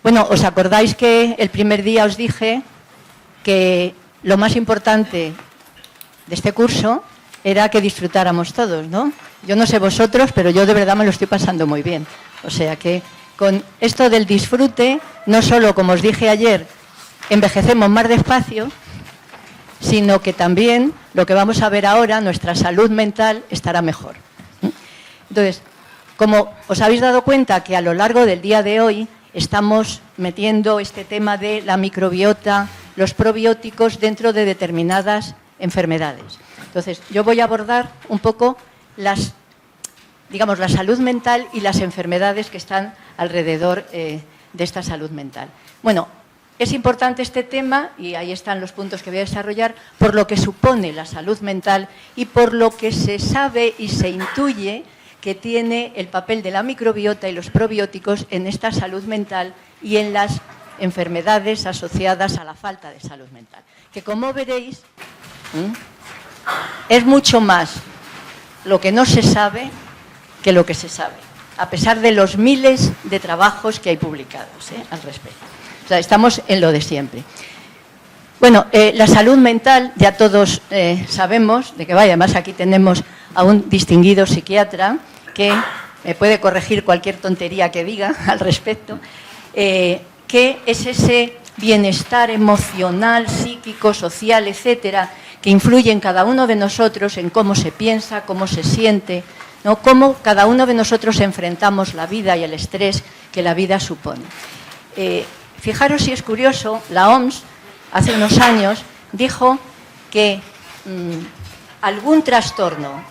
Bueno, ¿os acordáis que el primer día os dije que lo más importante de este curso era que disfrutáramos todos, ¿no? Yo no sé vosotros, pero yo de verdad me lo estoy pasando muy bien. O sea que con esto del disfrute, no solo, como os dije ayer, envejecemos más despacio, sino que también, lo que vamos a ver ahora, nuestra salud mental estará mejor. Entonces, como os habéis dado cuenta que a lo largo del día de hoy estamos metiendo este tema de la microbiota, los probióticos dentro de determinadas enfermedades. Entonces, yo voy a abordar un poco la salud mental y las enfermedades que están alrededor de esta salud mental. Bueno, es importante este tema, y ahí están los puntos que voy a desarrollar, por lo que supone la salud mental y por lo que se sabe y se intuye que tiene el papel de la microbiota y los probióticos en esta salud mental y en las enfermedades asociadas a la falta de salud mental. Que, como veréis, es mucho más lo que no se sabe que lo que se sabe, a pesar de los miles de trabajos que hay publicados al respecto. O sea, estamos en lo de siempre. Bueno, la salud mental, ya todos sabemos de que vaya, además aquí tenemos a un distinguido psiquiatra que me puede corregir cualquier tontería que diga al respecto, que es ese bienestar emocional, psíquico, social, etcétera, que influye en cada uno de nosotros, en cómo se piensa, cómo se siente, ¿no? Cómo cada uno de nosotros enfrentamos la vida y el estrés que la vida supone. Fijaros si es curioso, la OMS hace unos años dijo que algún trastorno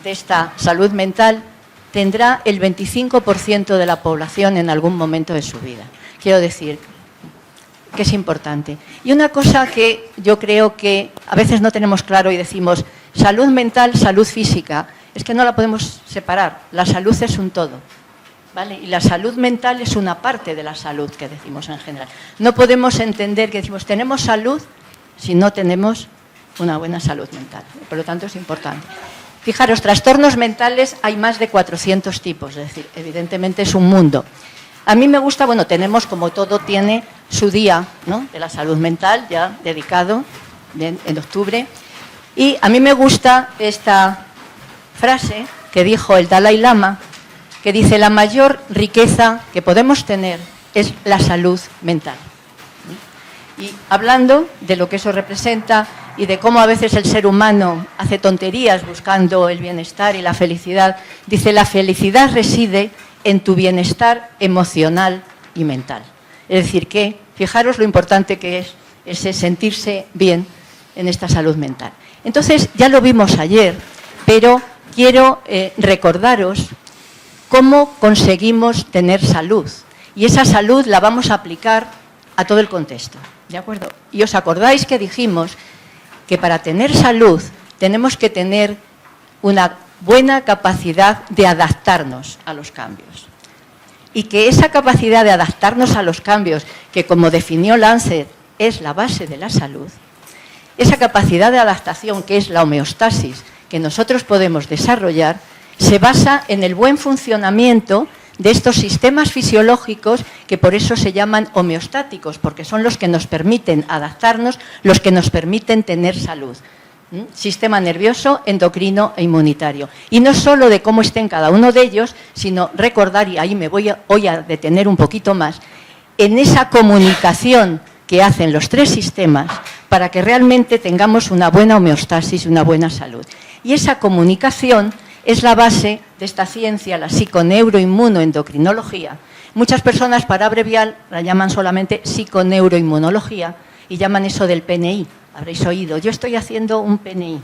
de esta salud mental tendrá el 25% de la población en algún momento de su vida. Quiero decir que es importante. Y una cosa que yo creo que a veces no tenemos claro y decimos salud mental, salud física, es que no la podemos separar. La salud es un todo, ¿vale? Y la salud mental es una parte de la salud que decimos en general. No podemos entender que decimos tenemos salud si no tenemos una buena salud mental. Por lo tanto, es importante. Fijaros, trastornos mentales hay más de 400 tipos, es decir, evidentemente es un mundo. A mí me gusta, bueno, tenemos, como todo tiene su día, ¿no?, de la salud mental, ya dedicado en octubre, y a mí me gusta esta frase que dijo el Dalai Lama, que dice, la mayor riqueza que podemos tener es la salud mental. Y hablando de lo que eso representa y de cómo a veces el ser humano hace tonterías buscando el bienestar y la felicidad, dice, la felicidad reside en tu bienestar emocional y mental. Es decir, que fijaros lo importante que es ese sentirse bien en esta salud mental. Entonces, ya lo vimos ayer, pero quiero recordaros cómo conseguimos tener salud. Y esa salud la vamos a aplicar a todo el contexto, ¿de acuerdo? Y os acordáis que dijimos que para tener salud tenemos que tener una buena capacidad de adaptarnos a los cambios. Y que esa capacidad de adaptarnos a los cambios, que como definió Lancet es la base de la salud, esa capacidad de adaptación que es la homeostasis que nosotros podemos desarrollar, se basa en el buen funcionamiento de estos sistemas fisiológicos que por eso se llaman homeostáticos, porque son los que nos permiten adaptarnos, los que nos permiten tener salud. Sistema nervioso, endocrino e inmunitario. Y no solo de cómo estén cada uno de ellos, sino recordar, y ahí me voy hoy a detener un poquito más, en esa comunicación que hacen los tres sistemas para que realmente tengamos una buena homeostasis y una buena salud. Y esa comunicación es la base de esta ciencia, la psiconeuroinmunoendocrinología. Muchas personas, para abreviar, la llaman solamente psiconeuroinmunología y llaman eso del PNI. Habréis oído, yo estoy haciendo un PNI.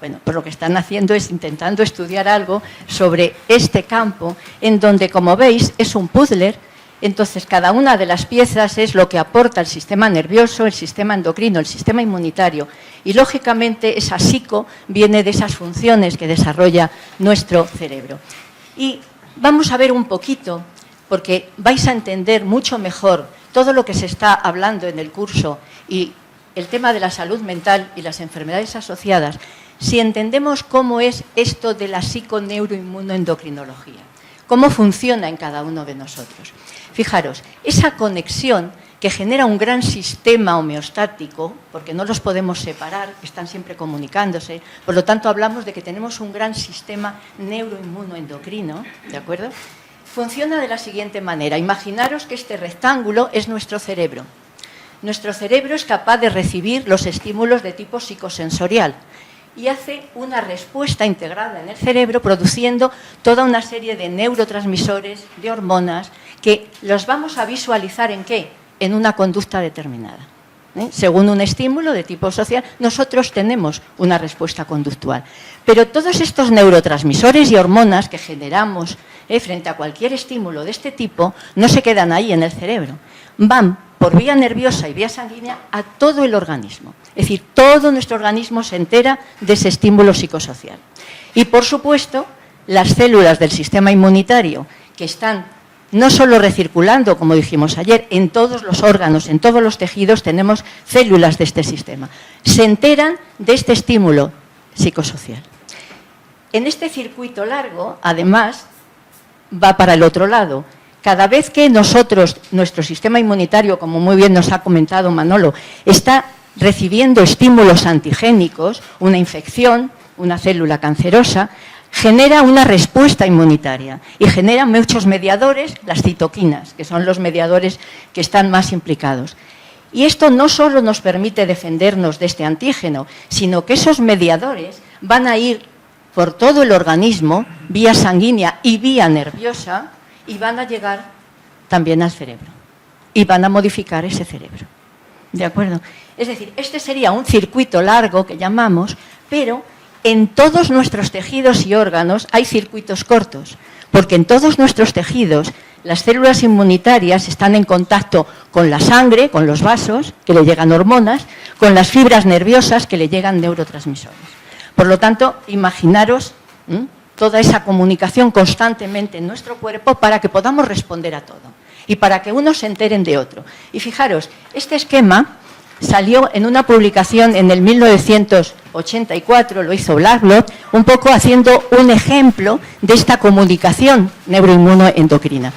Bueno, pues lo que están haciendo es intentando estudiar algo sobre este campo, en donde, como veis, es un puzzle. Entonces, cada una de las piezas es lo que aporta el sistema nervioso, el sistema endocrino, el sistema inmunitario. Y, lógicamente, esa psico viene de esas funciones que desarrolla nuestro cerebro. Y vamos a ver un poquito, porque vais a entender mucho mejor todo lo que se está hablando en el curso y el tema de la salud mental y las enfermedades asociadas, si entendemos cómo es esto de la psiconeuroinmunoendocrinología, cómo funciona en cada uno de nosotros. Fijaros, esa conexión que genera un gran sistema homeostático, porque no los podemos separar, están siempre comunicándose, por lo tanto hablamos de que tenemos un gran sistema neuroinmunoendocrino, ¿de acuerdo? Funciona de la siguiente manera. Imaginaros que este rectángulo es nuestro cerebro. Nuestro cerebro es capaz de recibir los estímulos de tipo psicosensorial y hace una respuesta integrada en el cerebro produciendo toda una serie de neurotransmisores, de hormonas, que los vamos a visualizar ¿en qué? En una conducta determinada. Según un estímulo de tipo social, nosotros tenemos una respuesta conductual. Pero todos estos neurotransmisores y hormonas que generamos frente a cualquier estímulo de este tipo no se quedan ahí en el cerebro. Van por vía nerviosa y vía sanguínea a todo el organismo. Es decir, todo nuestro organismo se entera de ese estímulo psicosocial. Y, por supuesto, las células del sistema inmunitario que están no solo recirculando, como dijimos ayer, en todos los órganos, en todos los tejidos tenemos células de este sistema. Se enteran de este estímulo psicosocial. En este circuito largo, además, va para el otro lado. Cada vez que nuestro sistema inmunitario, como muy bien nos ha comentado Manolo, está recibiendo estímulos antigénicos, una infección, una célula cancerosa, genera una respuesta inmunitaria y genera muchos mediadores, las citoquinas, que son los mediadores que están más implicados. Y esto no solo nos permite defendernos de este antígeno, sino que esos mediadores van a ir por todo el organismo, vía sanguínea y vía nerviosa, y van a llegar también al cerebro. Y van a modificar ese cerebro. ¿De acuerdo? Es decir, este sería un circuito largo que llamamos, pero en todos nuestros tejidos y órganos hay circuitos cortos, porque en todos nuestros tejidos las células inmunitarias están en contacto con la sangre, con los vasos, que le llegan hormonas, con las fibras nerviosas, que le llegan neurotransmisores. Por lo tanto, imaginaros toda esa comunicación constantemente en nuestro cuerpo para que podamos responder a todo y para que unos se enteren de otro. Y fijaros, este esquema salió en una publicación en el 1984, lo hizo Blacklock, un poco haciendo un ejemplo de esta comunicación neuroinmunoendocrina.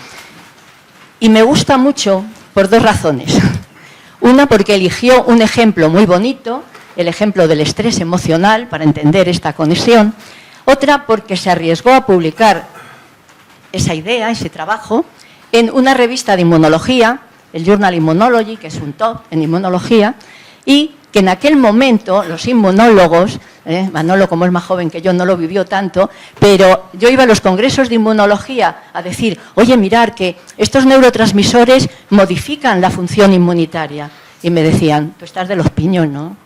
Y me gusta mucho por dos razones. Una, porque eligió un ejemplo muy bonito, el ejemplo del estrés emocional, para entender esta conexión. Otra, porque se arriesgó a publicar esa idea, ese trabajo, en una revista de inmunología, el Journal Immunology, que es un top en inmunología, y que en aquel momento los inmunólogos, Manolo, como es más joven que yo, no lo vivió tanto, pero yo iba a los congresos de inmunología a decir, oye, mirar que estos neurotransmisores modifican la función inmunitaria. Y me decían, tú estás de los piños, ¿no?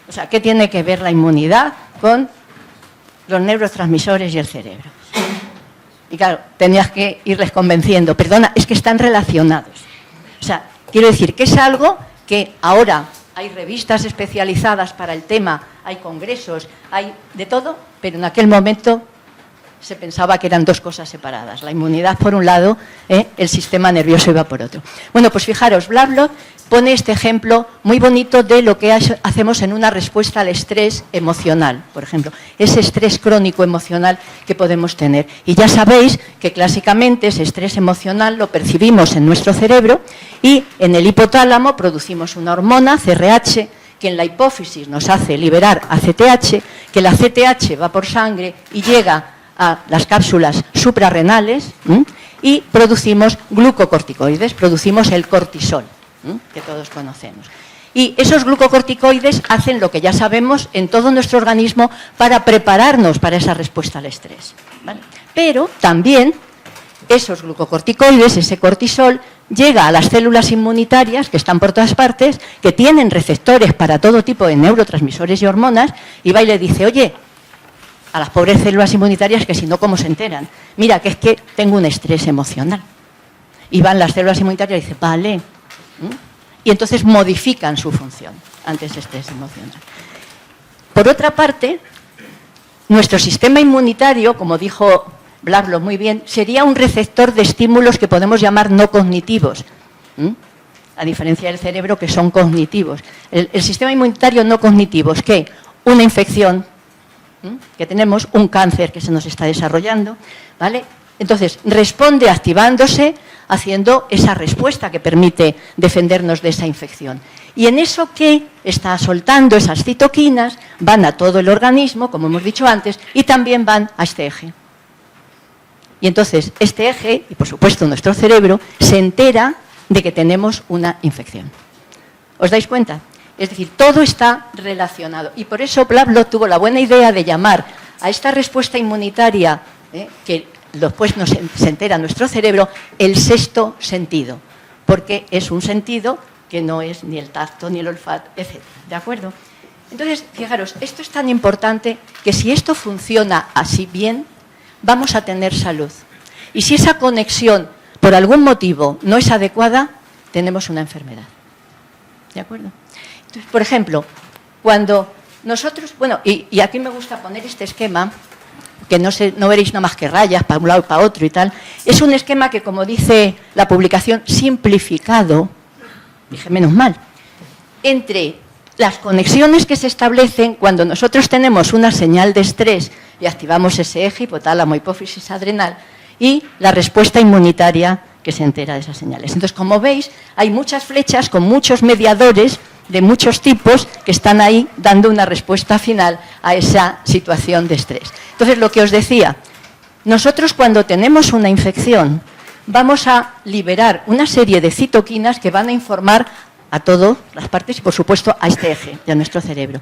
O sea, ¿qué tiene que ver la inmunidad con los neurotransmisores y el cerebro? Y claro, tenías que irles convenciendo, perdona, es que están relacionados. O sea, quiero decir que es algo que ahora hay revistas especializadas para el tema, hay congresos, hay de todo, pero en aquel momento se pensaba que eran dos cosas separadas. La inmunidad por un lado, el sistema nervioso iba por otro. Bueno, pues fijaros, Blacklock pone este ejemplo muy bonito de lo que hacemos en una respuesta al estrés emocional, por ejemplo, ese estrés crónico emocional que podemos tener. Y ya sabéis que clásicamente ese estrés emocional lo percibimos en nuestro cerebro y en el hipotálamo producimos una hormona, CRH, que en la hipófisis nos hace liberar ACTH, que la ACTH va por sangre y llega a las cápsulas suprarrenales y producimos glucocorticoides, producimos el cortisol, que todos conocemos. Y esos glucocorticoides hacen lo que ya sabemos en todo nuestro organismo para prepararnos para esa respuesta al estrés, ¿vale? Pero también esos glucocorticoides, ese cortisol, llega a las células inmunitarias que están por todas partes, que tienen receptores para todo tipo de neurotransmisores y hormonas, y va y le dice, oye, a las pobres células inmunitarias, que si no, ¿cómo se enteran? Mira, que es que tengo un estrés emocional. Y van las células inmunitarias y dicen, vale. Y entonces modifican su función ante ese estrés emocional. Por otra parte, nuestro sistema inmunitario, como dijo Blacklock muy bien, sería un receptor de estímulos que podemos llamar no cognitivos, a diferencia del cerebro, que son cognitivos. El sistema inmunitario no cognitivo es que una infección que tenemos, un cáncer que se nos está desarrollando, ¿vale? Entonces, responde activándose, haciendo esa respuesta que permite defendernos de esa infección. Y en eso que está soltando esas citoquinas, van a todo el organismo, como hemos dicho antes, y también van a este eje. Y entonces, este eje, y por supuesto nuestro cerebro, se entera de que tenemos una infección. ¿Os dais cuenta? Es decir, todo está relacionado. Y por eso Pavlov tuvo la buena idea de llamar a esta respuesta inmunitaria, que después se entera nuestro cerebro, el sexto sentido. Porque es un sentido que no es ni el tacto, ni el olfato, etc. ¿De acuerdo? Entonces, fijaros, esto es tan importante que si esto funciona así bien, vamos a tener salud. Y si esa conexión, por algún motivo, no es adecuada, tenemos una enfermedad. ¿De acuerdo? Entonces, por ejemplo, cuando nosotros, bueno, y aquí me gusta poner este esquema, que no veréis nada más que rayas para un lado y para otro y tal, es un esquema que, como dice la publicación, simplificado, dije menos mal, entre las conexiones que se establecen cuando nosotros tenemos una señal de estrés y activamos ese eje, hipotálamo, hipófisis adrenal, y la respuesta inmunitaria que se entera de esas señales. Entonces, como veis, hay muchas flechas con muchos mediadores de muchos tipos que están ahí dando una respuesta final a esa situación de estrés. Entonces, lo que os decía, nosotros cuando tenemos una infección vamos a liberar una serie de citoquinas que van a informar a todas las partes y, por supuesto, a este eje de nuestro cerebro.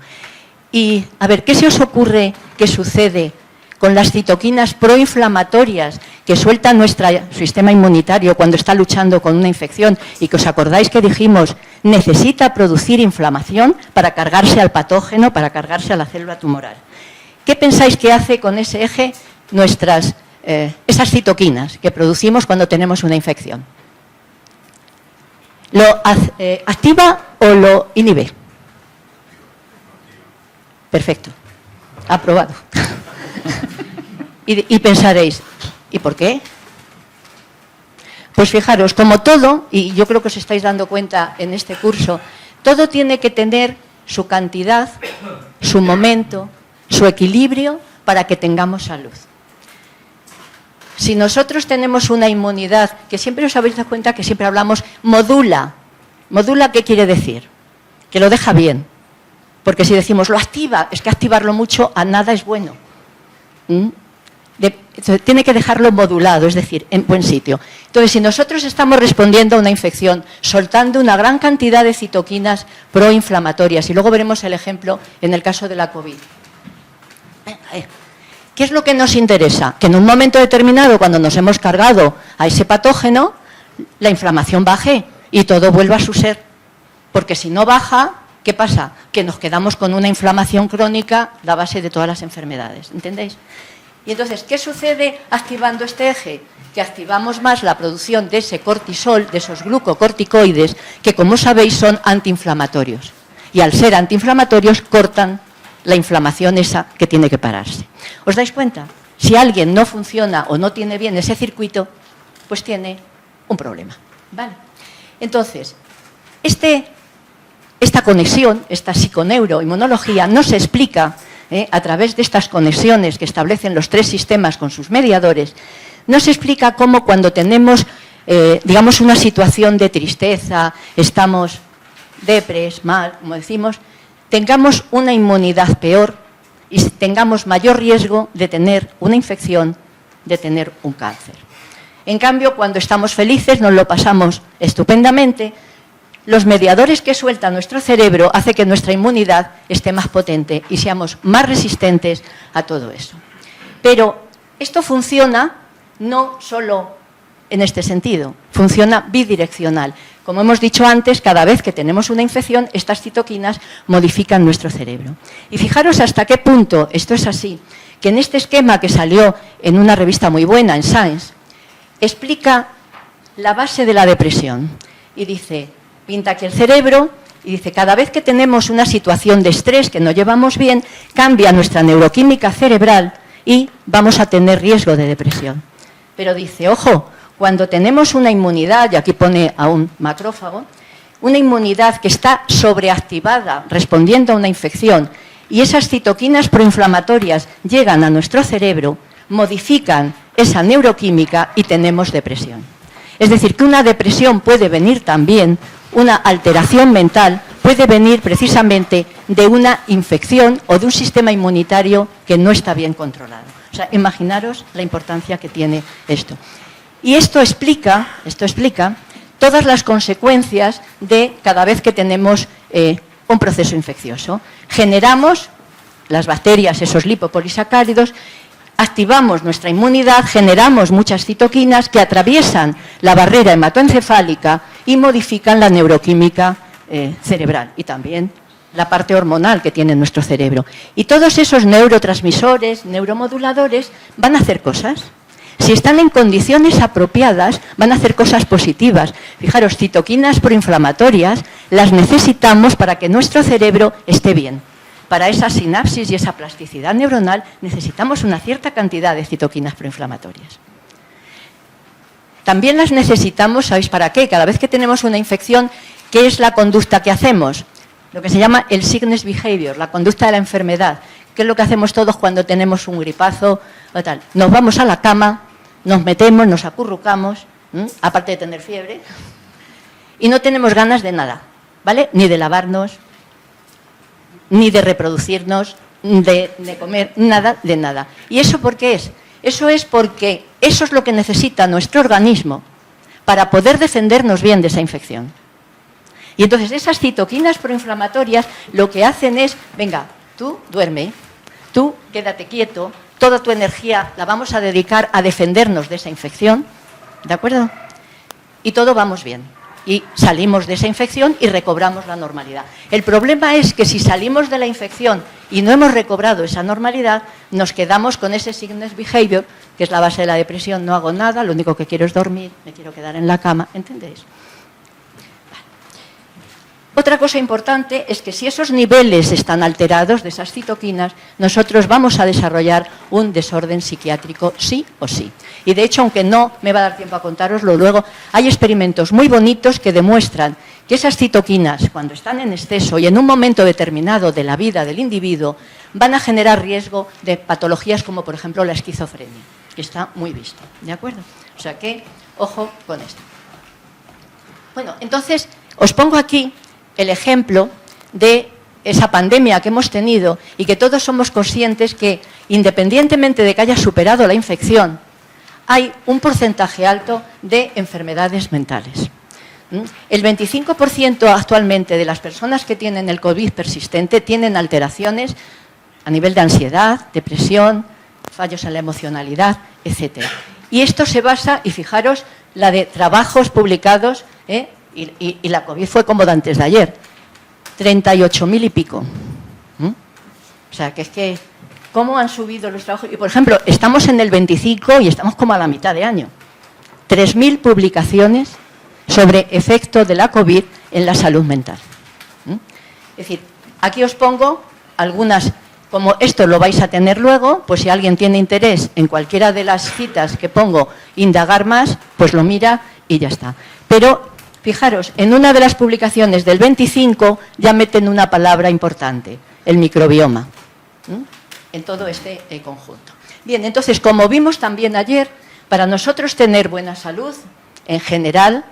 Y, a ver, ¿qué se os ocurre que sucede con las citoquinas proinflamatorias que suelta nuestro sistema inmunitario cuando está luchando con una infección y que os acordáis que dijimos necesita producir inflamación para cargarse al patógeno, para cargarse a la célula tumoral? ¿Qué pensáis que hace con ese eje esas citoquinas que producimos cuando tenemos una infección? ¿Lo activa o lo inhibe? Perfecto. Aprobado. Y pensaréis, ¿y por qué? Pues fijaros, como todo, y yo creo que os estáis dando cuenta en este curso, todo tiene que tener su cantidad, su momento, su equilibrio para que tengamos salud. Si nosotros tenemos una inmunidad, que siempre os habéis dado cuenta que siempre hablamos, modula. ¿Modula qué quiere decir? Que lo deja bien. Porque si decimos lo activa, es que activarlo mucho a nada es bueno. Tiene que dejarlo modulado, es decir, en buen sitio. Entonces, si nosotros estamos respondiendo a una infección, soltando una gran cantidad de citoquinas proinflamatorias, y luego veremos el ejemplo en el caso de la COVID. ¿Qué es lo que nos interesa? Que en un momento determinado, cuando nos hemos cargado a ese patógeno, la inflamación baje y todo vuelva a su ser. Porque si no baja, ¿qué pasa? Que nos quedamos con una inflamación crónica, la base de todas las enfermedades. ¿Entendéis? Y entonces, ¿qué sucede activando este eje? Que activamos más la producción de ese cortisol, de esos glucocorticoides, que como sabéis son antiinflamatorios. Y al ser antiinflamatorios cortan la inflamación esa que tiene que pararse. ¿Os dais cuenta? Si alguien no funciona o no tiene bien ese circuito, pues tiene un problema. ¿Vale? Entonces, esta conexión, esta psiconeuroinmunología, no se explica a través de estas conexiones que establecen los tres sistemas con sus mediadores, no se explica cómo cuando tenemos, digamos, una situación de tristeza, estamos depres, mal, como decimos, tengamos una inmunidad peor y tengamos mayor riesgo de tener una infección, de tener un cáncer. En cambio, cuando estamos felices, nos lo pasamos estupendamente. Los mediadores que suelta nuestro cerebro hacen que nuestra inmunidad esté más potente y seamos más resistentes a todo eso. Pero esto funciona no solo en este sentido, funciona bidireccional. Como hemos dicho antes, cada vez que tenemos una infección, estas citoquinas modifican nuestro cerebro. Y fijaros hasta qué punto esto es así, que en este esquema que salió en una revista muy buena, en Science, explica la base de la depresión. Y dice, pinta aquí el cerebro y dice, cada vez que tenemos una situación de estrés que no llevamos bien, cambia nuestra neuroquímica cerebral y vamos a tener riesgo de depresión. Pero dice, ojo, cuando tenemos una inmunidad, y aquí pone a un macrófago, una inmunidad que está sobreactivada respondiendo a una infección y esas citoquinas proinflamatorias llegan a nuestro cerebro, modifican esa neuroquímica y tenemos depresión. Es decir, que una depresión puede venir también, una alteración mental puede venir precisamente de una infección o de un sistema inmunitario que no está bien controlado. O sea, imaginaros la importancia que tiene esto. Y esto explica todas las consecuencias de cada vez que tenemos un proceso infeccioso. Generamos las bacterias, esos lipopolisacáridos, activamos nuestra inmunidad, generamos muchas citoquinas que atraviesan la barrera hematoencefálica y modifican la neuroquímica cerebral y también la parte hormonal que tiene nuestro cerebro. Y todos esos neurotransmisores, neuromoduladores, van a hacer cosas. Si están en condiciones apropiadas, van a hacer cosas positivas. Fijaros, citoquinas proinflamatorias las necesitamos para que nuestro cerebro esté bien. Para esa sinapsis y esa plasticidad neuronal necesitamos una cierta cantidad de citoquinas proinflamatorias. También las necesitamos, ¿sabéis para qué? Cada vez que tenemos una infección, ¿qué es la conducta que hacemos? Lo que se llama el sickness behavior, la conducta de la enfermedad. ¿Qué es lo que hacemos todos cuando tenemos un gripazo o tal? Nos vamos a la cama, nos metemos, nos acurrucamos, aparte de tener fiebre, y no tenemos ganas de nada, ¿vale? Ni de lavarnos, ni de reproducirnos, de comer, nada de nada. ¿Y eso por qué es? Eso es porque eso es lo que necesita nuestro organismo para poder defendernos bien de esa infección. Y entonces esas citoquinas proinflamatorias lo que hacen es, venga, tú duerme, tú quédate quieto, toda tu energía la vamos a dedicar a defendernos de esa infección, ¿de acuerdo? Y todo vamos bien. Y salimos de esa infección y recobramos la normalidad. El problema es que si salimos de la infección y no hemos recobrado esa normalidad, nos quedamos con ese sickness behavior, que es la base de la depresión, no hago nada, lo único que quiero es dormir, me quiero quedar en la cama, ¿entendéis? Otra cosa importante es que si esos niveles están alterados de esas citoquinas, nosotros vamos a desarrollar un desorden psiquiátrico sí o sí. Y de hecho, aunque no me va a dar tiempo a contároslo luego, hay experimentos muy bonitos que demuestran que esas citoquinas, cuando están en exceso y en un momento determinado de la vida del individuo, van a generar riesgo de patologías como, por ejemplo, la esquizofrenia, que está muy visto, ¿de acuerdo? O sea que, ojo con esto. Bueno, entonces, os pongo aquí el ejemplo de esa pandemia que hemos tenido y que todos somos conscientes que, independientemente de que haya superado la infección, hay un porcentaje alto de enfermedades mentales. El 25% actualmente de las personas que tienen el COVID persistente tienen alteraciones a nivel de ansiedad, depresión, fallos en la emocionalidad, etc. Y esto se basa, y fijaros, la de trabajos publicados, y la COVID fue como de antes de ayer, 38.000 y pico. O sea, que es que, ¿cómo han subido los trabajos? Y, por ejemplo, estamos en el 25 y estamos como a la mitad de año. 3.000 publicaciones sobre efecto de la COVID en la salud mental. Es decir, aquí os pongo algunas, como esto lo vais a tener luego, pues si alguien tiene interés en cualquiera de las citas que pongo, indagar más, pues lo mira y ya está. Pero fijaros, en una de las publicaciones del 25 ya meten una palabra importante, el microbioma, en todo este conjunto. Bien, entonces, como vimos también ayer, para nosotros tener buena salud en general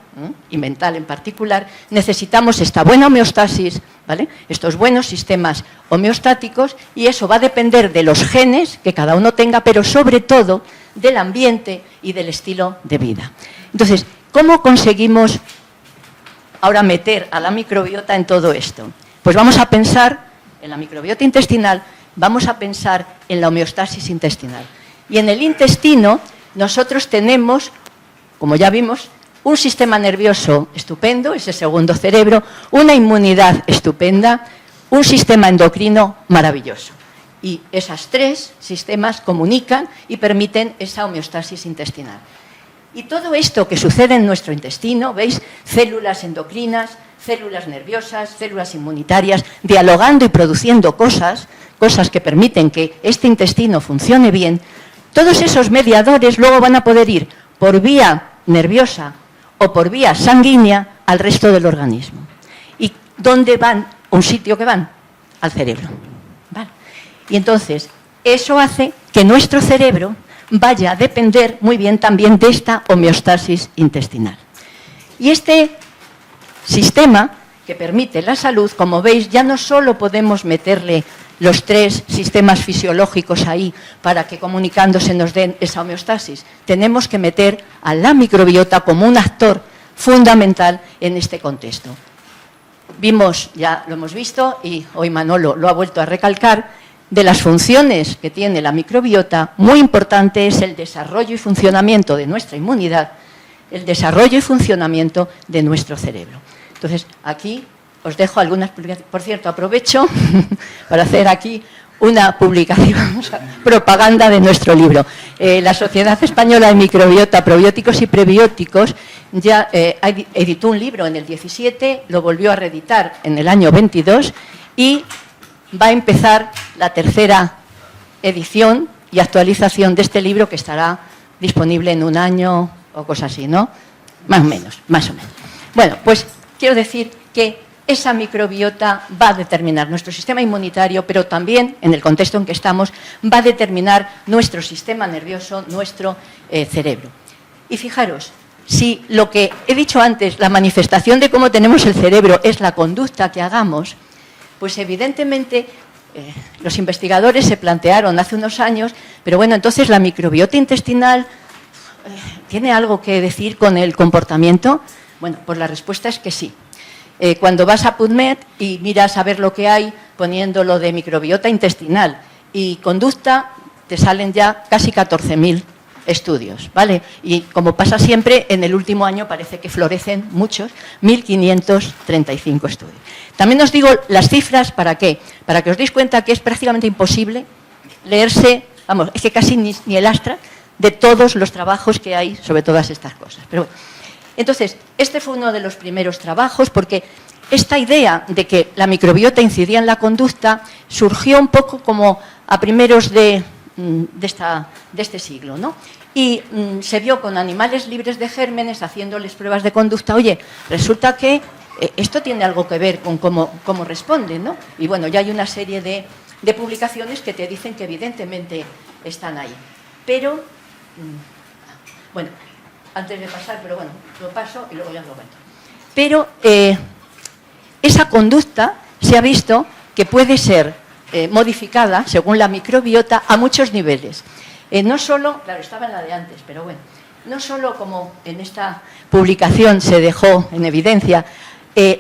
y mental en particular, necesitamos esta buena homeostasis, ¿vale? Estos buenos sistemas homeostáticos, y eso va a depender de los genes que cada uno tenga, pero sobre todo del ambiente y del estilo de vida. Entonces, ¿cómo conseguimos ahora meter a la microbiota en todo esto? Pues vamos a pensar en la microbiota intestinal, vamos a pensar en la homeostasis intestinal. Y en el intestino nosotros tenemos, como ya vimos, un sistema nervioso estupendo, ese segundo cerebro, una inmunidad estupenda, un sistema endocrino maravilloso. Y esos tres sistemas comunican y permiten esa homeostasis intestinal. Y todo esto que sucede en nuestro intestino, ¿veis? Células endocrinas, células nerviosas, células inmunitarias, dialogando y produciendo cosas que permiten que este intestino funcione bien. Todos esos mediadores luego van a poder ir por vía nerviosa o por vía sanguínea al resto del organismo. ¿Y dónde van? Un sitio que van, al cerebro. ¿Vale? Y entonces, eso hace que nuestro cerebro vaya a depender muy bien también de esta homeostasis intestinal. Y este sistema que permite la salud, como veis, ya no solo podemos meterle los 3 sistemas fisiológicos ahí para que comunicándose nos den esa homeostasis. Tenemos que meter a la microbiota como un actor fundamental en este contexto. Vimos, ya lo hemos visto, y hoy Manolo lo ha vuelto a recalcar, de las funciones que tiene la microbiota, muy importante es el desarrollo y funcionamiento de nuestra inmunidad, el desarrollo y funcionamiento de nuestro cerebro. Entonces, aquí os dejo algunas publicaciones. Por cierto, aprovecho para hacer aquí una publicación, propaganda de nuestro libro. La Sociedad Española de Microbiota, Probióticos y Prebióticos ya editó un libro en el 17, lo volvió a reeditar en el año 22 y va a empezar la 3ª edición y actualización de este libro, que estará disponible en un año o cosas así, ¿no? Más o menos. Bueno, pues quiero decir que esa microbiota va a determinar nuestro sistema inmunitario, pero también, en el contexto en que estamos, va a determinar nuestro sistema nervioso, nuestro cerebro. Y fijaros, si lo que he dicho antes, la manifestación de cómo tenemos el cerebro es la conducta que hagamos, pues evidentemente los investigadores se plantearon hace unos años, pero bueno, entonces la microbiota intestinal ¿tiene algo que decir con el comportamiento? Bueno, pues la respuesta es que sí. Cuando vas a PubMed y miras a ver lo que hay, poniendo lo de microbiota intestinal y conducta, te salen ya casi 14.000 estudios, ¿vale? Y como pasa siempre, en el último año parece que florecen muchos, 1.535 estudios. También os digo las cifras, ¿para qué? Para que os deis cuenta que es prácticamente imposible leerse, vamos, es que casi ni el astra de todos los trabajos que hay sobre todas estas cosas. Pero bueno, entonces, este fue uno de los primeros trabajos, porque esta idea de que la microbiota incidía en la conducta surgió un poco como a primeros de este siglo, ¿no? Y se vio con animales libres de gérmenes, haciéndoles pruebas de conducta. Oye, resulta que esto tiene algo que ver con cómo responden, ¿no? Y bueno, ya hay una serie de publicaciones que te dicen que evidentemente están ahí. Pero, bueno, antes de pasar, pero bueno, lo paso y luego ya lo cuento. Pero esa conducta se ha visto que puede ser modificada, según la microbiota, a muchos niveles. No solo, claro, estaba en la de antes, pero bueno, no solo como en esta publicación se dejó en evidencia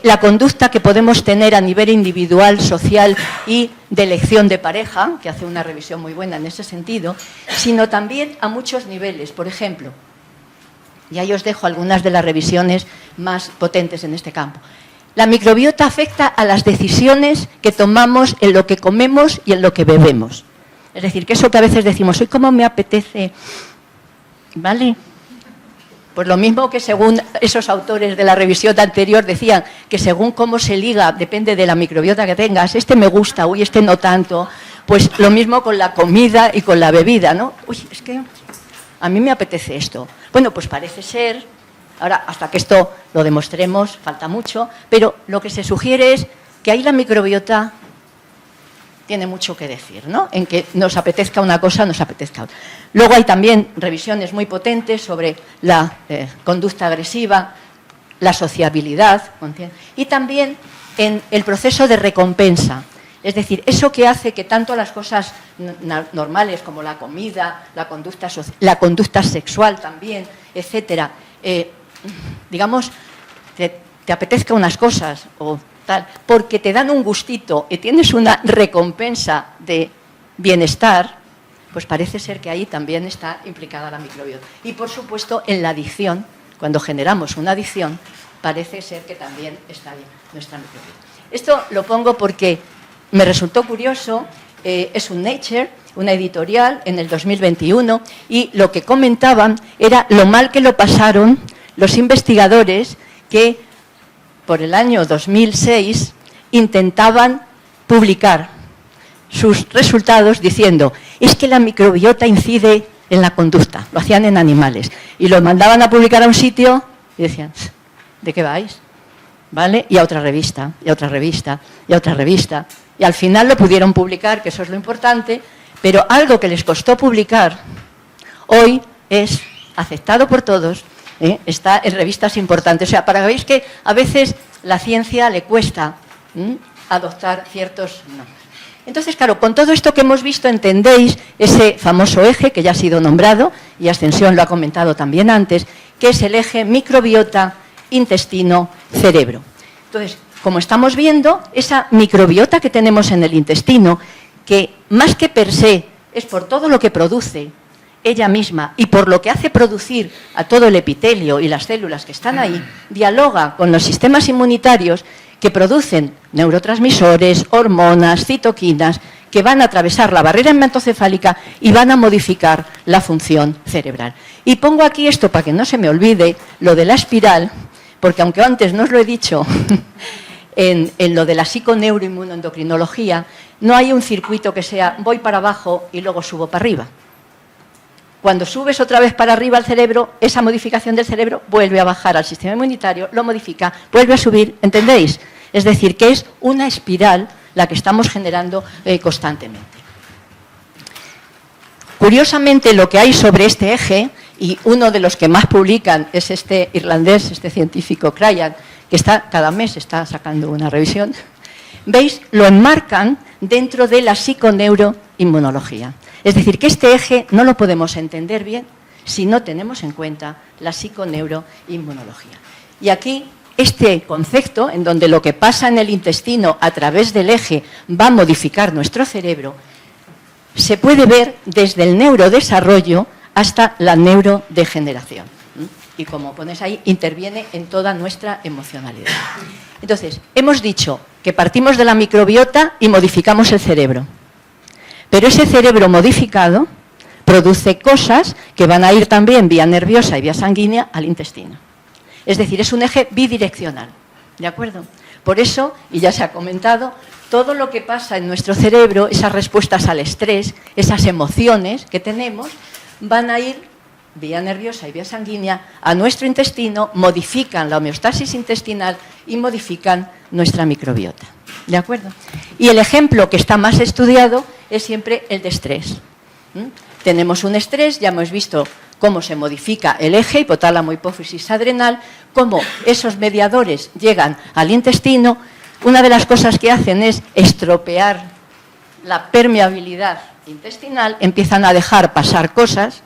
la conducta que podemos tener a nivel individual, social y de elección de pareja, que hace una revisión muy buena en ese sentido, sino también a muchos niveles. Por ejemplo, y ahí os dejo algunas de las revisiones más potentes en este campo. La microbiota afecta a las decisiones que tomamos en lo que comemos y en lo que bebemos. Es decir, que eso que a veces decimos, hoy cómo me apetece, ¿vale? Pues lo mismo que según esos autores de la revisión anterior decían que según cómo se liga, depende de la microbiota que tengas, este me gusta, uy, este no tanto, pues lo mismo con la comida y con la bebida, ¿no? Uy, es que a mí me apetece esto. Bueno, pues parece ser, ahora hasta que esto lo demostremos falta mucho, pero lo que se sugiere es que ahí la microbiota tiene mucho que decir, ¿no? En que nos apetezca una cosa, nos apetezca otra. Luego hay también revisiones muy potentes sobre la conducta agresiva, la sociabilidad, y también en el proceso de recompensa. Es decir, eso que hace que tanto las cosas normales como la comida, la conducta sexual también, etcétera, digamos, te apetezca unas cosas o tal, porque te dan un gustito y tienes una recompensa de bienestar, pues parece ser que ahí también está implicada la microbiota. Y por supuesto en la adicción, cuando generamos una adicción, parece ser que también está ahí nuestra microbiota. Esto lo pongo porque me resultó curioso, es un Nature, una editorial en el 2021, y lo que comentaban era lo mal que lo pasaron los investigadores que por el año 2006 intentaban publicar sus resultados diciendo, es que la microbiota incide en la conducta, lo hacían en animales, y lo mandaban a publicar a un sitio y decían, ¿de qué vais? ¿Vale? Y a otra revista, y a otra revista, y a otra revista. Y al final lo pudieron publicar, que eso es lo importante, pero algo que les costó publicar, hoy es aceptado por todos, está en revistas importantes. O sea, para que veáis que a veces la ciencia le cuesta adoptar ciertos... No. Entonces, claro, con todo esto que hemos visto entendéis ese famoso eje que ya ha sido nombrado, y Ascensión lo ha comentado también antes, que es el eje microbiota, intestino, cerebro. Entonces, como estamos viendo, esa microbiota que tenemos en el intestino, que más que per se es por todo lo que produce ella misma y por lo que hace producir a todo el epitelio y las células que están ahí, dialoga con los sistemas inmunitarios que producen neurotransmisores, hormonas, citoquinas, que van a atravesar la barrera hematocefálica y van a modificar la función cerebral. Y pongo aquí esto para que no se me olvide, lo de la espiral, porque aunque antes no os lo he dicho, en lo de la psiconeuroinmunoendocrinología, no hay un circuito que sea voy para abajo y luego subo para arriba. Cuando subes otra vez para arriba al cerebro, esa modificación del cerebro vuelve a bajar al sistema inmunitario, lo modifica, vuelve a subir, ¿entendéis? Es decir, que es una espiral la que estamos generando constantemente. Curiosamente, lo que hay sobre este eje, y uno de los que más publican es este irlandés, este científico Cryan, que cada mes está sacando una revisión, ¿veis? Lo enmarcan dentro de la psiconeuroinmunología. Es decir, que este eje no lo podemos entender bien si no tenemos en cuenta la psiconeuroinmunología. Y aquí, este concepto, en donde lo que pasa en el intestino a través del eje va a modificar nuestro cerebro, se puede ver desde el neurodesarrollo hasta la neurodegeneración. Y como pones ahí, interviene en toda nuestra emocionalidad. Entonces, hemos dicho que partimos de la microbiota y modificamos el cerebro. Pero ese cerebro modificado produce cosas que van a ir también vía nerviosa y vía sanguínea al intestino. Es decir, es un eje bidireccional, ¿de acuerdo? Por eso, y ya se ha comentado, todo lo que pasa en nuestro cerebro, esas respuestas al estrés, esas emociones que tenemos, van a ir vía nerviosa y vía sanguínea a nuestro intestino, modifican la homeostasis intestinal y modifican nuestra microbiota. ¿De acuerdo? Y el ejemplo que está más estudiado es siempre el de estrés. Tenemos un estrés, ya hemos visto cómo se modifica el eje hipotálamo, hipófisis, adrenal, cómo esos mediadores llegan al intestino. Una de las cosas que hacen es estropear la permeabilidad intestinal, empiezan a dejar pasar cosas,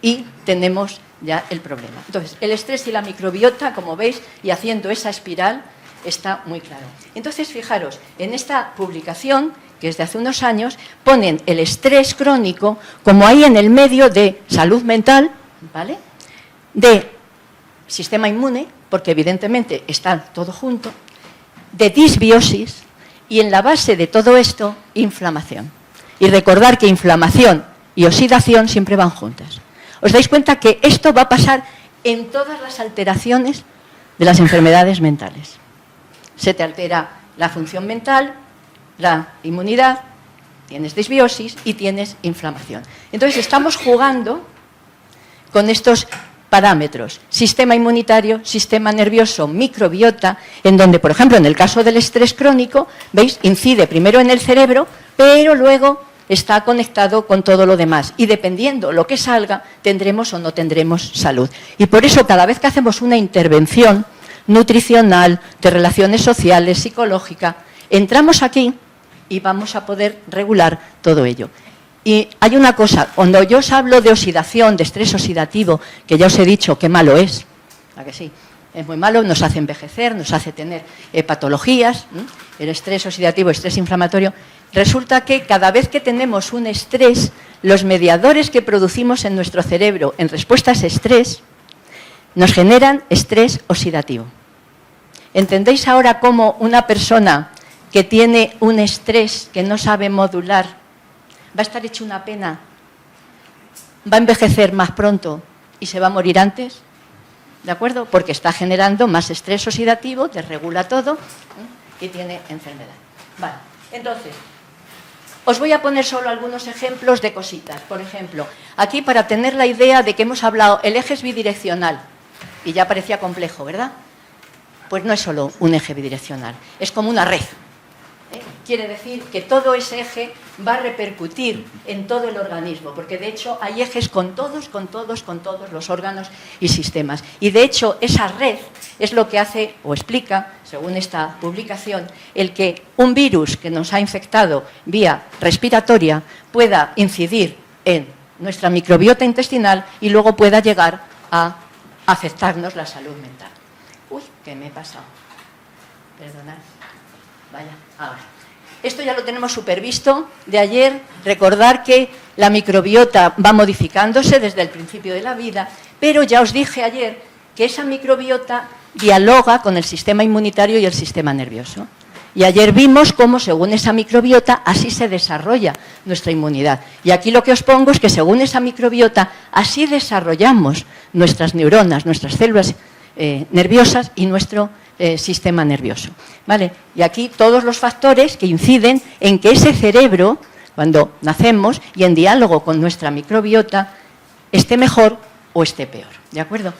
y tenemos ya el problema. Entonces, el estrés y la microbiota, como veis, y haciendo esa espiral, está muy claro. Entonces, fijaros, en esta publicación, que es de hace unos años, ponen el estrés crónico como ahí en el medio de salud mental, ¿vale?, de sistema inmune, porque evidentemente está todo junto, de disbiosis, y en la base de todo esto, inflamación. Y recordar que inflamación y oxidación siempre van juntas. ¿Os dais cuenta que esto va a pasar en todas las alteraciones de las enfermedades mentales? Se te altera la función mental, la inmunidad, tienes disbiosis y tienes inflamación. Entonces estamos jugando con estos parámetros, sistema inmunitario, sistema nervioso, microbiota, en donde, por ejemplo, en el caso del estrés crónico, ¿veis?, incide primero en el cerebro, pero luego está conectado con todo lo demás. Y dependiendo lo que salga, tendremos o no tendremos salud. Y por eso, cada vez que hacemos una intervención nutricional, de relaciones sociales, psicológica, entramos aquí y vamos a poder regular todo ello. Y hay una cosa, cuando yo os hablo de oxidación, de estrés oxidativo, que ya os he dicho qué malo es, ¿a que sí? Es muy malo, nos hace envejecer, nos hace tener patologías, el estrés oxidativo, estrés inflamatorio. Resulta que cada vez que tenemos un estrés, los mediadores que producimos en nuestro cerebro en respuesta a ese estrés, nos generan estrés oxidativo. ¿Entendéis ahora cómo una persona que tiene un estrés que no sabe modular va a estar hecho una pena, va a envejecer más pronto y se va a morir antes? ¿De acuerdo? Porque está generando más estrés oxidativo, desregula todo y tiene enfermedad. Vale, entonces, os voy a poner solo algunos ejemplos de cositas. Por ejemplo, aquí para tener la idea de que hemos hablado, el eje es bidireccional y ya parecía complejo, ¿verdad? Pues no es solo un eje bidireccional, es como una red. quiere decir que todo ese eje va a repercutir en todo el organismo, porque de hecho hay ejes con todos los órganos y sistemas. Y de hecho esa red es lo que hace o explica, según esta publicación, el que un virus que nos ha infectado vía respiratoria pueda incidir en nuestra microbiota intestinal y luego pueda llegar a afectarnos la salud mental. Uy, ¿qué me he pasado? Perdonad. Vaya, ahora. Esto ya lo tenemos supervisto de ayer. Recordar que la microbiota va modificándose desde el principio de la vida, pero ya os dije ayer que esa microbiota dialoga con el sistema inmunitario y el sistema nervioso. Y ayer vimos cómo, según esa microbiota, así se desarrolla nuestra inmunidad. Y aquí lo que os pongo es que, según esa microbiota, así desarrollamos nuestras neuronas, nuestras células nerviosas y nuestro sistema nervioso. ¿Vale? Y aquí todos los factores que inciden en que ese cerebro, cuando nacemos y en diálogo con nuestra microbiota, esté mejor o esté peor. ¿De acuerdo?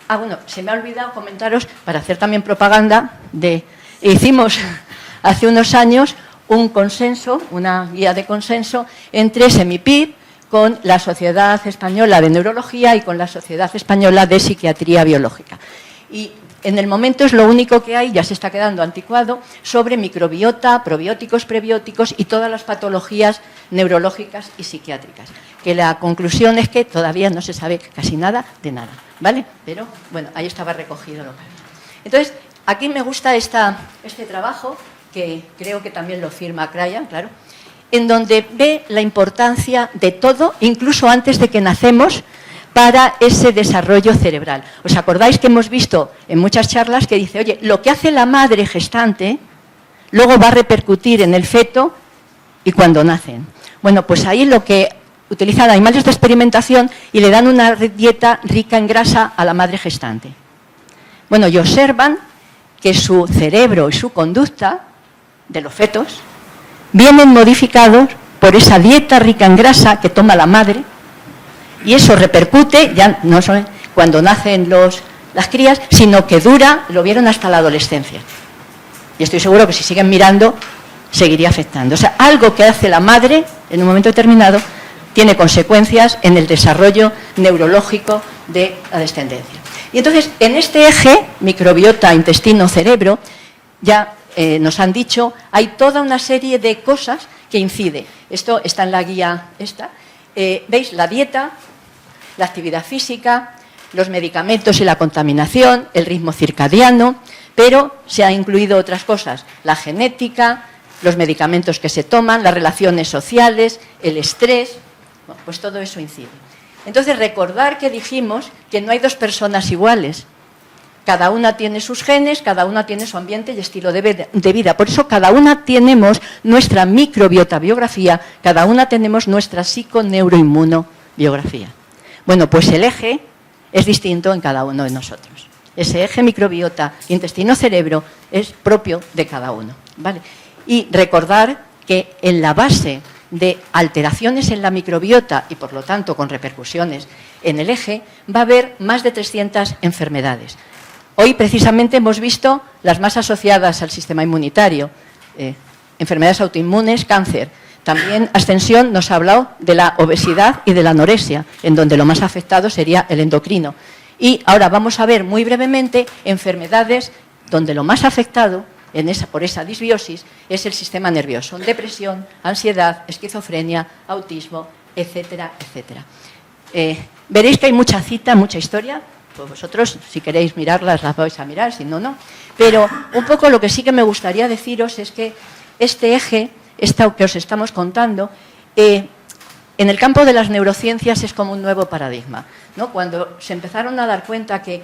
Ah, bueno, se me ha olvidado comentaros, para hacer también propaganda, hicimos hace unos años un consenso, una guía de consenso entre Semipib con la Sociedad Española de Neurología y con la Sociedad Española de Psiquiatría Biológica. Y en el momento es lo único que hay, ya se está quedando anticuado, sobre microbiota, probióticos, prebióticos y todas las patologías neurológicas y psiquiátricas. Que la conclusión es que todavía no se sabe casi nada de nada, ¿vale? Pero, bueno, ahí estaba recogido lo que había. Entonces, aquí me gusta este trabajo, que creo que también lo firma Cryan, claro, en donde ve la importancia de todo, incluso antes de que nacemos, para ese desarrollo cerebral. ¿Os acordáis que hemos visto en muchas charlas que dice, oye, lo que hace la madre gestante luego va a repercutir en el feto y cuando nacen? Bueno, pues ahí lo que utilizan animales de experimentación y le dan una dieta rica en grasa a la madre gestante. Bueno, y observan que su cerebro y su conducta de los fetos vienen modificados por esa dieta rica en grasa que toma la madre, y eso repercute, ya no solo cuando nacen las crías, sino que dura, lo vieron hasta la adolescencia. Y estoy seguro que si siguen mirando, seguiría afectando. O sea, algo que hace la madre en un momento determinado tiene consecuencias en el desarrollo neurológico de la descendencia. Y entonces, en este eje, microbiota, intestino, cerebro, ya nos han dicho, hay toda una serie de cosas que inciden. Esto está en la guía esta. ¿Veis? La dieta, la actividad física, los medicamentos y la contaminación, el ritmo circadiano, pero se han incluido otras cosas, la genética, los medicamentos que se toman, las relaciones sociales, el estrés, bueno, pues todo eso incide. Entonces, recordar que dijimos que no hay dos personas iguales. Cada una tiene sus genes, cada una tiene su ambiente y estilo de vida. Por eso cada una tenemos nuestra microbiota biografía, cada una tenemos nuestra psiconeuroinmunobiografía. Bueno, pues el eje es distinto en cada uno de nosotros. Ese eje microbiota, intestino-cerebro es propio de cada uno, ¿vale? Y recordar que en la base de alteraciones en la microbiota y por lo tanto con repercusiones en el eje va a haber más de 300 enfermedades. Hoy precisamente hemos visto las más asociadas al sistema inmunitario, enfermedades autoinmunes, cáncer. También Ascensión nos ha hablado de la obesidad y de la anorexia, en donde lo más afectado sería el endocrino. Y ahora vamos a ver muy brevemente enfermedades donde lo más afectado por esa disbiosis es el sistema nervioso. Depresión, ansiedad, esquizofrenia, autismo, etcétera, etcétera. Veréis que hay mucha cita, mucha historia. Pues vosotros, si queréis mirarlas, las vais a mirar, si no, no. Pero un poco lo que sí que me gustaría deciros es que este eje, esto que os estamos contando, en el campo de las neurociencias es como un nuevo paradigma, ¿no? Cuando se empezaron a dar cuenta que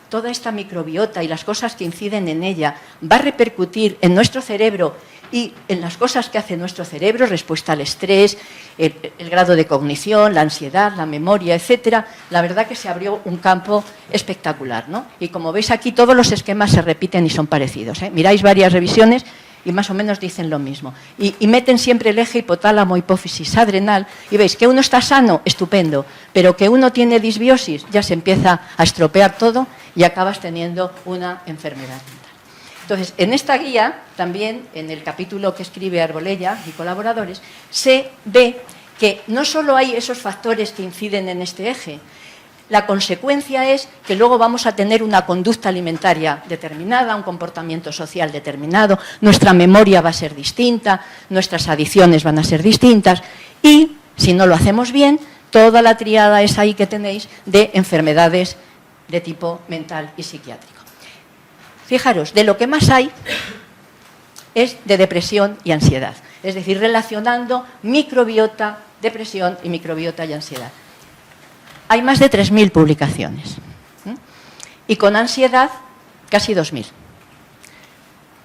toda esta microbiota y las cosas que inciden en ella va a repercutir en nuestro cerebro y en las cosas que hace nuestro cerebro, respuesta al estrés, el grado de cognición, la ansiedad, la memoria, etcétera, la verdad que se abrió un campo espectacular, ¿no? Y como veis aquí, todos los esquemas se repiten y son parecidos, ¿eh? Miráis varias revisiones y más o menos dicen lo mismo. Y meten siempre el eje hipotálamo, hipófisis, adrenal, y veis que uno está sano, estupendo, pero que uno tiene disbiosis, ya se empieza a estropear todo y acabas teniendo una enfermedad mental. Entonces, en esta guía, también en el capítulo que escribe Arbolella y colaboradores, se ve que no solo hay esos factores que inciden en este eje, la consecuencia es que luego vamos a tener una conducta alimentaria determinada, un comportamiento social determinado, nuestra memoria va a ser distinta, nuestras adicciones van a ser distintas y, si no lo hacemos bien, toda la tríada es ahí que tenéis de enfermedades de tipo mental y psiquiátrico. Fijaros, de lo que más hay es de depresión y ansiedad, es decir, relacionando microbiota, depresión y microbiota y ansiedad. Hay más de 3.000 publicaciones y con ansiedad casi 2.000.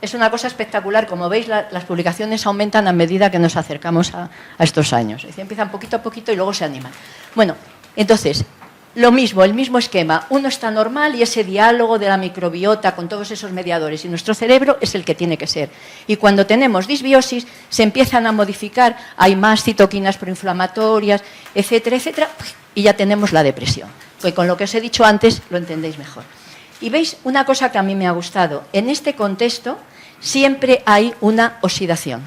Es una cosa espectacular, como veis las publicaciones aumentan a medida que nos acercamos a estos años, es decir, empiezan poquito a poquito y luego se animan. Bueno, entonces, lo mismo, el mismo esquema, uno está normal y ese diálogo de la microbiota con todos esos mediadores y nuestro cerebro es el que tiene que ser. Y cuando tenemos disbiosis se empiezan a modificar, hay más citoquinas proinflamatorias, etcétera, etcétera, y ya tenemos la depresión. Pues con lo que os he dicho antes lo entendéis mejor. Y veis una cosa que a mí me ha gustado, en este contexto siempre hay una oxidación,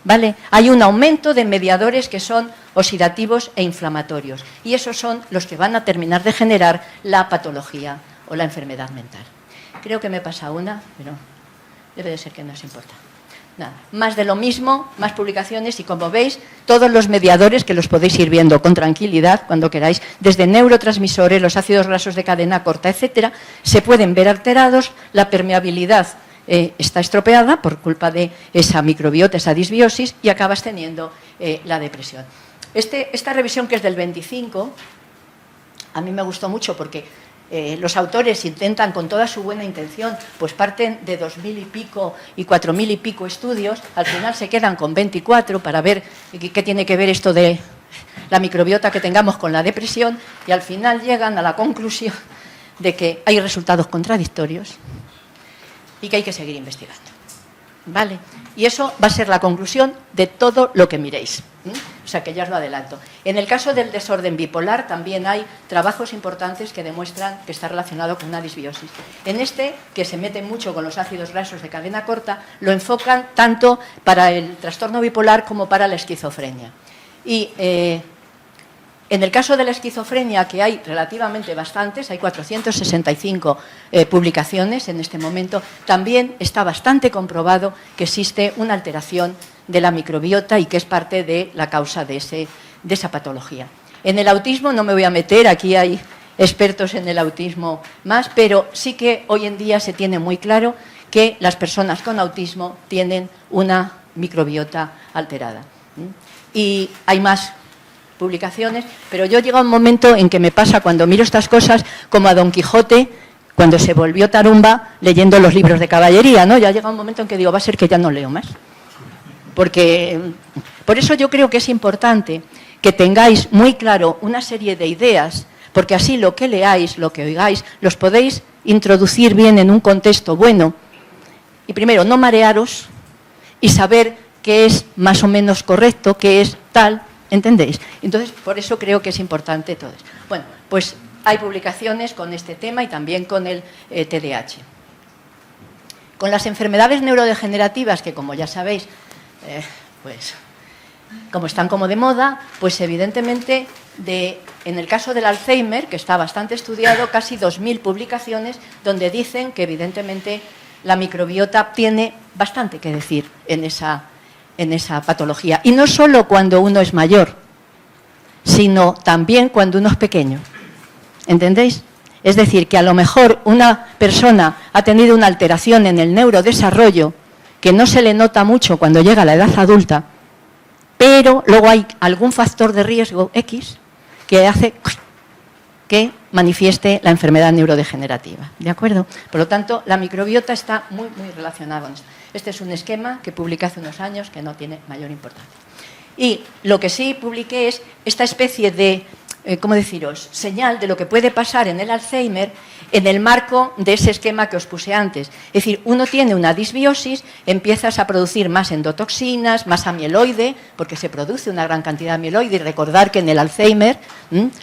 ¿vale? Hay un aumento de mediadores que son oxidativos e inflamatorios y esos son los que van a terminar de generar la patología o la enfermedad mental. Creo que me pasa una, pero debe de ser que no os importa. Nada, más de lo mismo, más publicaciones y como veis, todos los mediadores que los podéis ir viendo con tranquilidad cuando queráis, desde neurotransmisores, los ácidos grasos de cadena corta, etcétera, se pueden ver alterados, la permeabilidad está estropeada por culpa de esa microbiota, esa disbiosis y acabas teniendo la depresión. Esta revisión que es del 25, a mí me gustó mucho porque los autores intentan con toda su buena intención, pues parten de 2.000 y pico y 4.000 y pico estudios, al final se quedan con 24 para ver qué tiene que ver esto de la microbiota que tengamos con la depresión y al final llegan a la conclusión de que hay resultados contradictorios y que hay que seguir investigando. ¿Vale? Y eso va a ser la conclusión de todo lo que miréis. O sea, que ya os lo adelanto. En el caso del desorden bipolar también hay trabajos importantes que demuestran que está relacionado con una disbiosis. En este, que se mete mucho con los ácidos grasos de cadena corta, lo enfocan tanto para el trastorno bipolar como para la esquizofrenia. Y en el caso de la esquizofrenia, que hay relativamente bastantes, hay 465 publicaciones en este momento, también está bastante comprobado que existe una alteración de la microbiota y que es parte de la causa de esa patología. En el autismo no me voy a meter, aquí hay expertos en el autismo más, pero sí que hoy en día se tiene muy claro que las personas con autismo tienen una microbiota alterada. Y hay más publicaciones, pero yo llego a un momento en que me pasa cuando miro estas cosas como a Don Quijote cuando se volvió tarumba leyendo los libros de caballería, ¿no? Ya llega un momento en que digo, va a ser que ya no leo más. Porque, por eso yo creo que es importante que tengáis muy claro una serie de ideas, porque así lo que leáis, lo que oigáis, los podéis introducir bien en un contexto bueno. Y primero, no marearos y saber qué es más o menos correcto, qué es tal, ¿entendéis? Entonces, por eso creo que es importante todo eso. Bueno, pues hay publicaciones con este tema y también con el TDAH. Con las enfermedades neurodegenerativas, que como ya sabéis, pues como están como de moda, pues evidentemente en el caso del Alzheimer, que está bastante estudiado, casi 2.000 publicaciones donde dicen que evidentemente la microbiota tiene bastante que decir en esa patología. Y no solo cuando uno es mayor, sino también cuando uno es pequeño. ¿Entendéis? Es decir, que a lo mejor una persona ha tenido una alteración en el neurodesarrollo que no se le nota mucho cuando llega a la edad adulta, pero luego hay algún factor de riesgo X que hace que manifieste la enfermedad neurodegenerativa. ¿De acuerdo? Por lo tanto, la microbiota está muy, muy relacionada con esto. Este es un esquema que publiqué hace unos años que no tiene mayor importancia. Y lo que sí publiqué es esta especie de, ¿cómo deciros?, señal de lo que puede pasar en el Alzheimer en el marco de ese esquema que os puse antes. Es decir, uno tiene una disbiosis, empiezas a producir más endotoxinas, más amiloide, porque se produce una gran cantidad de amiloide, y recordar que en el Alzheimer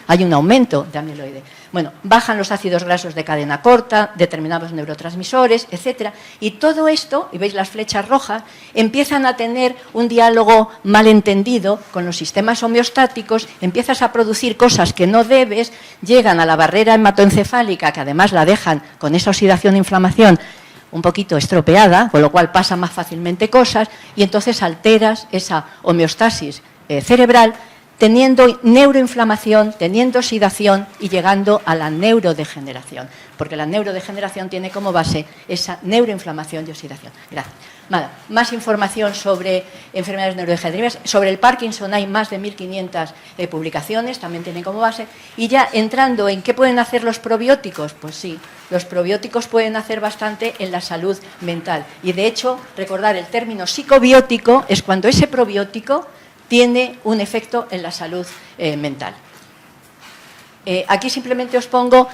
hay un aumento de amiloide. Bueno, bajan los ácidos grasos de cadena corta, determinados neurotransmisores, etcétera. Y todo esto, y veis las flechas rojas, empiezan a tener un diálogo malentendido con los sistemas homeostáticos, empiezas a producir cosas que no debes, llegan a la barrera hematoencefálica, que además la dejan con esa oxidación e inflamación un poquito estropeada, con lo cual pasan más fácilmente cosas, y entonces alteras esa homeostasis cerebral, teniendo neuroinflamación, teniendo oxidación y llegando a la neurodegeneración, porque la neurodegeneración tiene como base esa neuroinflamación y oxidación. Gracias. Vale. Más información sobre enfermedades neurodegenerativas. Sobre el Parkinson hay más de 1.500 publicaciones, también tienen como base. Y ya entrando en qué pueden hacer los probióticos, pues sí, los probióticos pueden hacer bastante en la salud mental. Y de hecho, recordar el término psicobiótico es cuando ese probiótico tiene un efecto en la salud mental. Aquí simplemente os pongo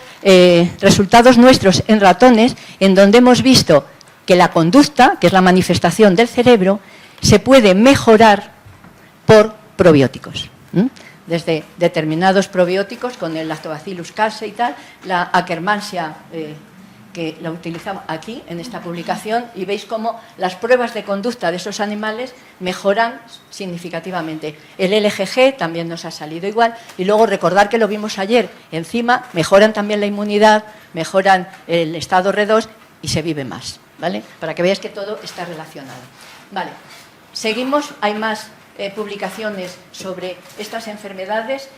resultados nuestros en ratones, en donde hemos visto que la conducta, que es la manifestación del cerebro, se puede mejorar por probióticos. Desde determinados probióticos, con el Lactobacillus casei y tal, la Akkermansia, que la utilizamos aquí, en esta publicación, y veis cómo las pruebas de conducta de esos animales mejoran significativamente. El LGG también nos ha salido igual, y luego recordar que lo vimos ayer, encima mejoran también la inmunidad, mejoran el estado R2 y se vive más, ¿vale? Para que veáis que todo está relacionado. Vale, seguimos, hay más publicaciones sobre estas enfermedades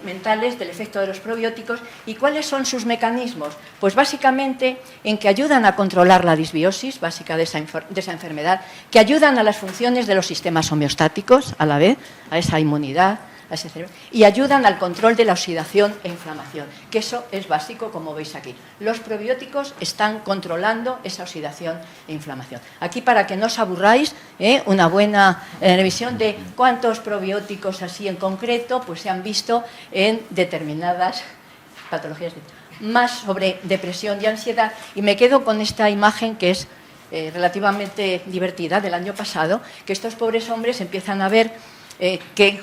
mentales del efecto de los probióticos. ¿Y cuáles son sus mecanismos? Pues básicamente en que ayudan a controlar la disbiosis básica de esa enfermedad, que ayudan a las funciones de los sistemas homeostáticos a la vez, a esa inmunidad, a ese cerebro, y ayudan al control de la oxidación e inflamación, que eso es básico, como veis aquí. Los probióticos están controlando esa oxidación e inflamación. Aquí, para que no os aburráis, una buena revisión de cuántos probióticos así en concreto pues se han visto en determinadas patologías. Más sobre depresión y ansiedad, y me quedo con esta imagen que es relativamente divertida, del año pasado, que estos pobres hombres empiezan a ver que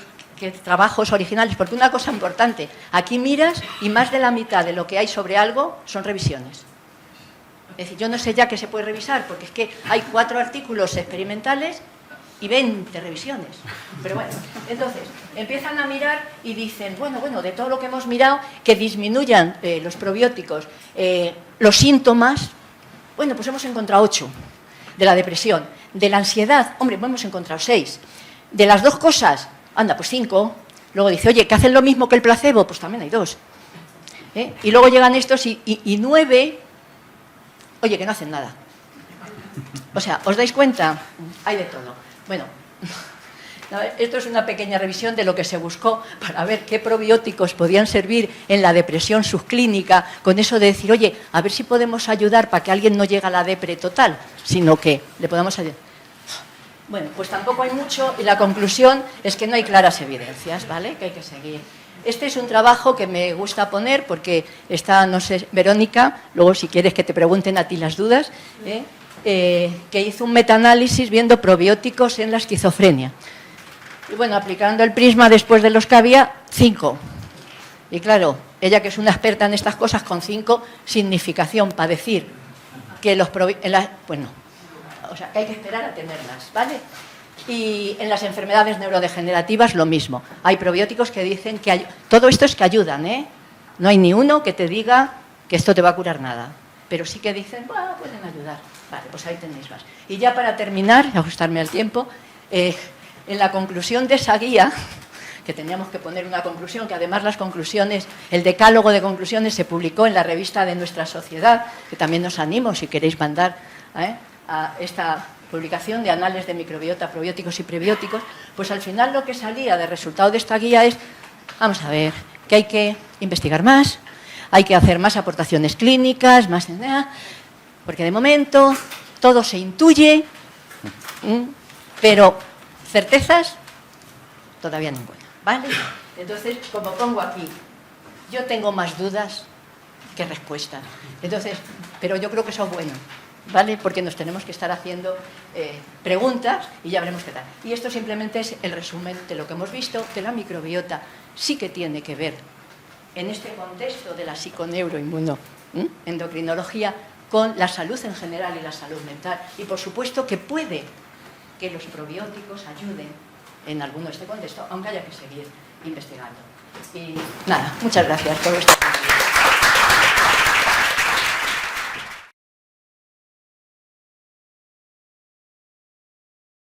trabajos originales, porque una cosa importante, aquí miras y más de la mitad de lo que hay sobre algo son revisiones. Es decir, yo no sé ya qué se puede revisar, porque es que hay 4 artículos experimentales y 20 revisiones. Pero bueno, entonces, empiezan a mirar y dicen, bueno, de todo lo que hemos mirado, que disminuyan los probióticos, los síntomas, bueno, pues hemos encontrado 8 de la depresión. De la ansiedad, hombre, pues hemos encontrado 6. De las 2 cosas, anda, pues 5. Luego dice, oye, ¿que hacen lo mismo que el placebo? Pues también hay 2. Y luego llegan estos y 9, oye, que no hacen nada. O sea, ¿os dais cuenta? Hay de todo. Bueno, esto es una pequeña revisión de lo que se buscó para ver qué probióticos podían servir en la depresión subclínica, con eso de decir, oye, a ver si podemos ayudar para que alguien no llegue a la depre total, sino que le podamos ayudar. Bueno, pues tampoco hay mucho, y la conclusión es que no hay claras evidencias, ¿vale? Que hay que seguir. Este es un trabajo que me gusta poner porque está, no sé, Verónica, luego si quieres que te pregunten a ti las dudas, que hizo un metaanálisis viendo probióticos en la esquizofrenia. Y bueno, aplicando el prisma después de los que había, 5. Y claro, ella que es una experta en estas cosas, con 5, significación para decir que los probióticos... Pues no. O sea, que hay que esperar a tenerlas, ¿vale? Y en las enfermedades neurodegenerativas lo mismo. Hay probióticos que dicen que todo esto es que ayudan, ¿eh? No hay ni uno que te diga que esto te va a curar nada. Pero sí que dicen, bueno, pueden ayudar. Vale, pues ahí tenéis más. Y ya para terminar, ajustarme al tiempo, en la conclusión de esa guía, que teníamos que poner una conclusión, que además las conclusiones, el decálogo de conclusiones se publicó en la revista de nuestra sociedad, que también os animo si queréis mandar a esta publicación de Anales de Microbiota, Probióticos y Prebióticos, pues al final lo que salía de resultado de esta guía es, vamos a ver, que hay que investigar más, hay que hacer más aportaciones clínicas, más, porque de momento todo se intuye, pero certezas todavía ninguna, ¿vale? Entonces, como pongo aquí, yo tengo más dudas que respuestas, entonces, pero yo creo que eso es bueno, ¿vale? Porque nos tenemos que estar haciendo preguntas y ya veremos qué tal. Y esto simplemente es el resumen de lo que hemos visto, que la microbiota sí que tiene que ver en este contexto de la psiconeuroinmunoendocrinología con la salud en general y la salud mental. Y por supuesto que puede que los probióticos ayuden en alguno de este contexto, aunque haya que seguir investigando. Y nada, muchas gracias por vuestra atención.